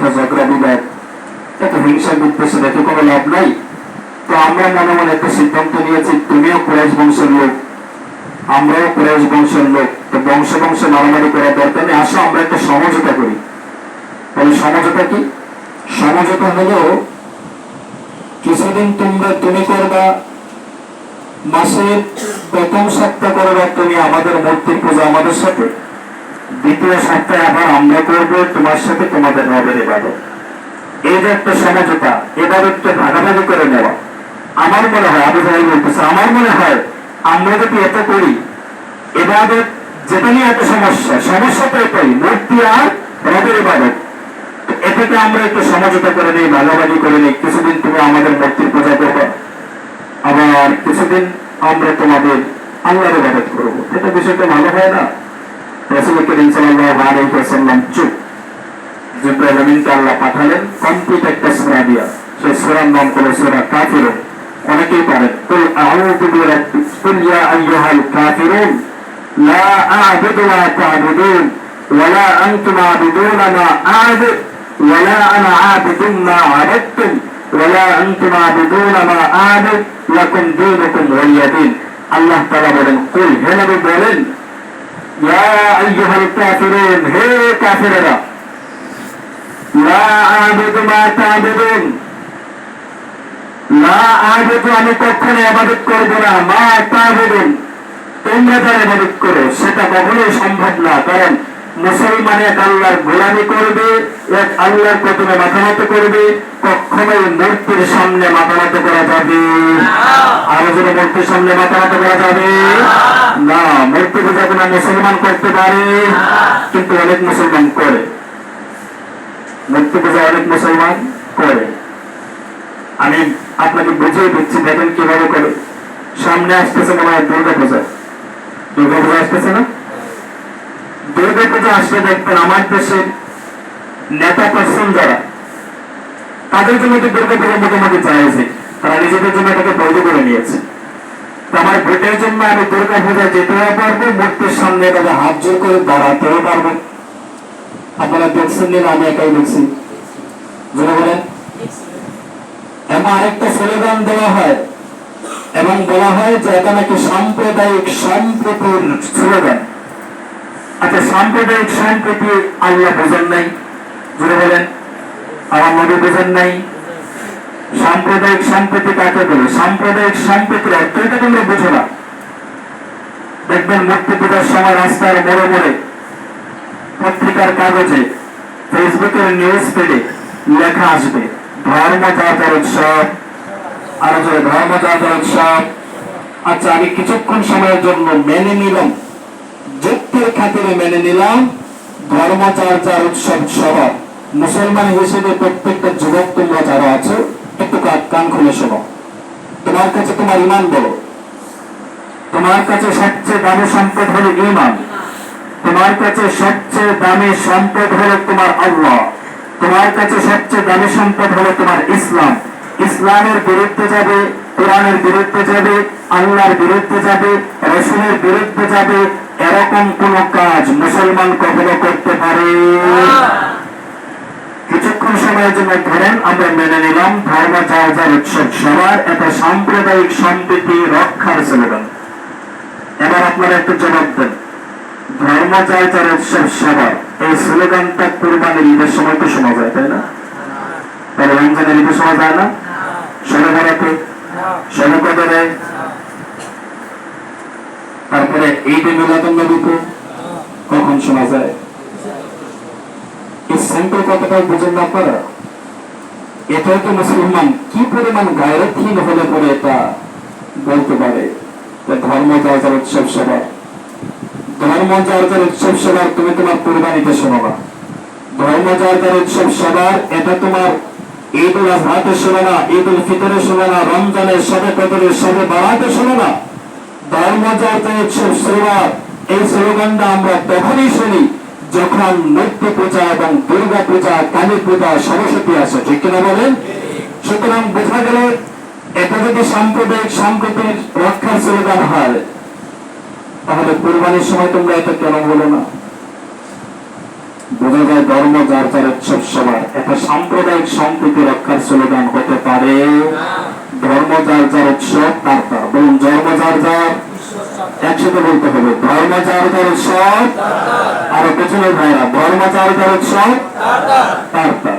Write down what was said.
এত ঝগড়া বিবাদ, এত হিংসা বিদ্বেষে রেখে কোনো লাভ নাই। তো আমরা মনে মনে একটা সিদ্ধান্ত নিয়েছি, তুমিও কুরাইশ বংশের লোক, আমরাও কুরাইশ বংশের লোক, তো বংশ বংশে মারামারি করার দরকার নেই, আসো আমরা একটা সমঝোতা করি। তাহলে সমঝোতা কি? সমঝোতা হলো কিছুদিন তুমি করবা, মাসের প্রথম সপ্তাহ করবা তুমি আমাদের মূর্তির পূজা আমাদের সাথে, দ্বিতীয় সপ্তাহে আবার আমরা করবো তোমার সাথে তোমাদের রবের ইবাদত। এই যে একটা সমঝোতা, ইবাদতটা ভাগাভাগি করে নেওয়া। আমার মনে হয়, আবু জাহেল বলতেছে, আমার মনে হয় আমরা যদি এত করি, ইবাদত যেটা নিয়ে এত সমস্যা তো এটাই, মূর্তি আর রবের ইবাদত, এটাকে আমরা একটু সমঝোতা করে নিই, ভাগাভাগি করে নিই। কিছুদিন তুমি আমাদের মূর্তির পূজা করবা, আবার কিছুদিন আমরা তোমাদের আল্লাহর ইবাদত করবো। এটা বিষয়টা ভালো হয় না? রাসূল করিম সাল্লাল্লাহু আলাইহি ওয়াসাল্লাম চুপ। জিবরাইল আমিনকে আল্লাহ পাঠালেন কমপ্লিট একটা সূরা দিয়া। সেই সূরার নাম হলো সূরা কাফিরুন। অনেকেই পারেন, কুল আউযু বিরাব্বি কুল ইয়া আইয়ুহাল কাফিরুন লা আ'বুদু মা তা'বুদুন ওয়া লা আনতুম আ'বুদুনা মা আ'বুদু ওয়া লা আনা আ'বুদু মা আ'বাদতুম ওয়া লা আনতুম আ'বুদুনা মা আ'বুদু লাকুম দীনুকুম ওয়ালিয়া দীন। আল্লাহ তাআলা বলেন, কুল, হে নবী বলেন, ইয়া আইয়ুহাল কাফিরুন, হে কাফিররা, লা আ'বুদু মা তা'বুদুন, লা আ'বুদু, আমি কখনো ইবাদত করব না, মা তা'বুদুন, তোমরা যারা ইবাদত করো সেটা কখনোই সম্ভব না। কারণ মুসলমান এক আল্লাহর গোলামি করবে, এক আল্লাহর প্রথমে মাথা নত করবে, কখনোই মূর্তির সামনে মাথা নত করা যাবে আর যদি মূর্তির সামনে মাথা নত করা যাবে না। মূর্তি পূজা কোনো মুসলমান করতে পারে, কিন্তু অনেক মুসলমান করে। মূর্তি পূজা অনেক মুসলমান করে। আমি আপনাকে বুঝিয়ে দিচ্ছি, দেখেন কিভাবে করে। সামনে আসতেছে মনে হয় দুর্গা পূজা, দুর্গা পূজা আসতেছে না? দুর্গা পূজা আসলে দেখবেন আমার দেশের নেতা পার্সন যারা, তাদের জন্য তো দুর্গা পূজা মোটামুটি জায়েজ, তারা নিজেদের জন্য এটাকে বৈধ করে নিয়েছে। আমার ভোটের জন্য আমি দুর্গা পূজায় যেতেও পারবো, মূর্তির সামনে এভাবে হাত জোর করে দাঁড়াতেও পারবো। আপনারা দেখছেন না? আমি একাই দেখছি। জোরে বলেন। এমন আরেকটা স্লোগান দেওয়া হয় এবং বলা হয় যে এটা নাকি সাম্প্রদায়িক সম্প্রীতির স্লোগান। আচ্ছা, সাম্প্রদায়িক সম্প্রীতি আল্লাহ বোঝেন নাই? জোরে বলেন। আমার নবী বোঝেন নাই? সাম্প্রদায়িক সম্প্রীতি কাকে বলে? সাম্প্রদায়িক সম্প্রীতির অর্থ এটা তোমরা বুঝো না। দেখবেন মূর্তি পূজার সময় রাস্তার মোড়ে মোড়ে, পত্রিকার কাগজে, ফেসবুকের নিউজ ফিডে লেখা আসবে ধর্ম যাত্রার উৎসব, আরো জোরে ধর্ম যাত্রার উৎসব। আচ্ছা, আমি কিছুক্ষণ সময়ের জন্য মেনে নিলাম, যুক্তির খাতিরে মেনে নিলাম, ধর্মচর্চার উৎসব সভা। মুসলমান হিসেবে প্রত্যেকটা যুবক তোমরা যারা আছো, একটু কান খুলে শোনো। তোমার কাছে তোমার ইমান বলো। তোমার কাছে সবচেয়ে দামি সম্পদ হলো ইমান। তোমার কাছে সবচেয়ে দামি সম্পদ হলো তোমার আল্লাহ। তোমার কাছে সবচেয়ে দামি সম্পদ হলো তোমার ইসলাম। ইসলামের বিরুদ্ধে যাবে, কোরআনের বিরুদ্ধে যাবে, আল্লাহর বিরুদ্ধে যাবে, রাসূলের বিরুদ্ধে যাবে, এরকম কোন কাজ মুসলমান কখনো করতে পারে? কিছুক্ষণ সময়ের জন্য ধরেন আমরা মেনে নিলাম ধর্ম যার উৎসব সবার এটা সাম্প্রদায়িক সম্প্রীতি রক্ষার স্লোগান। এবার আপনারা একটু জবাব দেন, ধর্ম যার উৎসব সবার এই স্লোগানটা কুরবানির ঈদের সময় তো শোনা যায়, তাই না? তাহলে রমজানের ঈদের শোনা যায় না? শবে বরাতে, শবে কদরে, তারপরে ঈদে মিলাদুন নবীতে কখন শোনা যায়? এই সেন্টার কথাটা বুঝেন না আপনারা? এটাই তো মুসলমান কি পরিমাণ গায়রতহীন হলে পরে এটা বলতে পারে ধর্ম যার উৎসব সবার। ধর্ম যার উৎসব সবার তুমি তোমার কুরবানিতে শোনো না। ধর্ম যার উৎসব সবার এটা তোমার ঈদ উল আজহাতে শোনো না, ঈদ উল ফিতরে শোনো না, রমজানের শবে কদরের শবে বারাতে শোনো না। ধর্ম যার উৎসব সবার এই স্লোগানটা আমরা তখনই শুনি যখন মূর্তি পূজা এবং দুর্গা পূজা, কালী পূজা, সরস্বতী আসে, ঠিক কিনা বলেন? সুতরাং বোঝা গেল এটা যদি সাম্প্রদায়িক সম্প্রীতির রক্ষার স্লোগান হয়, তাহলে কুরবানির সময় তোমরা এটা কেন বলো না? বোঝা যায় ধর্ম যার যার উৎসব সবার। একটা সাম্প্রদায়িক সম্প্রীতি রক্ষার স্লোগান হতে পারে ধর্ম যার যার উৎসব তার তার। বলুন ধর্ম যার যার, একসাথে বলতে হবে ধর্ম যার যার উৎসব। আরো পেছনের ভাইরা, ধর্ম যার যার উৎসব তার তার।